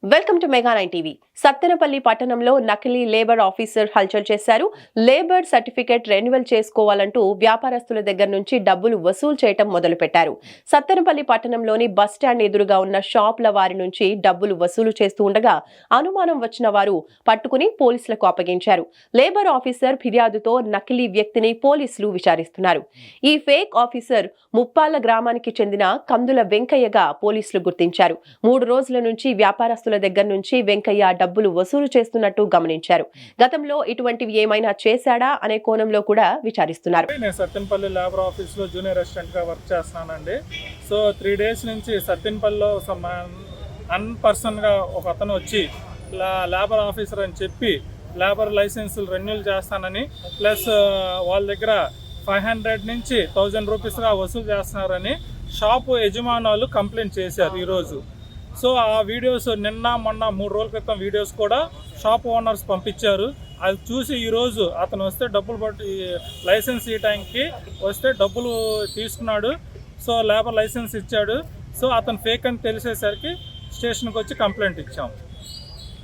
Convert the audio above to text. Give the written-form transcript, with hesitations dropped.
Welcome to mega 9 TV. Sattenapalli పట్టణంలో నకిలీ labour officer హల్చల్ చేశారు. లేబర్ సర్టిఫికెట్ రెన్యువల్ చేసుకోవాలంటూ వ్యాపారస్తుల దగ్గర నుంచి డబ్బులు వసూలు చేయటం మొదలుపెట్టారు. సత్తెనపల్లి పట్టణంలోని బస్టాండ్ ఎదురుగా ఉన్న షాపుల వారి నుంచి డబ్బులు వసూలు చేస్తూ ఉండగా అనుమానం వచ్చిన వారు పట్టుకుని పోలీసులకు అప్పగించారు. లేబర్ ఆఫీసర్ ఫిర్యాదుతో నకిలీ వ్యక్తిని పోలీసులు విచారిస్తున్నారు. ఈ ఫేక్ ఆఫీసర్ ముప్పాళ్ల గ్రామానికి చెందిన కందుల వెంకయ్యగా పోలీసులు గుర్తించారు. 3 రోజుల నుంచి వ్యాపారస్తుల దగ్గర నుంచి వెంకయ్య డబ్బులు వసూలు చేస్తున్నట్టు గమనించారు. గతంలో ఇటువంటివి ఏమైనా చేశాడా అనే కోణంలో కూడా విచారిస్తున్నారు. నేను సత్తెనపల్లి లేబర్ ఆఫీస్ లో జూనియర్ అసిస్టెంట్ గా వర్క్ చేస్తున్నానండి. సో 3 days నుంచి సత్తెనపల్లిలో అన్పర్సన్ గా ఒక అతను వచ్చి లేబర్ ఆఫీసర్ అని చెప్పి లేబర్ లైసెన్సులు రెన్యూల్ చేస్తానని ప్లస్ వాళ్ళ దగ్గర 500 నుంచి 1000 రూపీస్గా వసూలు చేస్తున్నారని షాపు యజమానులు కంప్లైంట్ చేశారు ఈరోజు. సో ఆ వీడియోస్ నిన్న మొన్న 3 రోజుల క్రితం వీడియోస్ కూడా షాప్ ఓనర్స్ పంపించారు. అది చూసి ఈరోజు అతను వస్తే డబ్బులు బట్టి లైసెన్స్ ఇవ్వడానికి వస్తే డబ్బులు తీసుకున్నాడు. సో లేబర్ లైసెన్స్ ఇచ్చాడు. సో అతను ఫేక్ అని తెలిసేసరికి స్టేషన్కి వచ్చి కంప్లైంట్ ఇచ్చాం.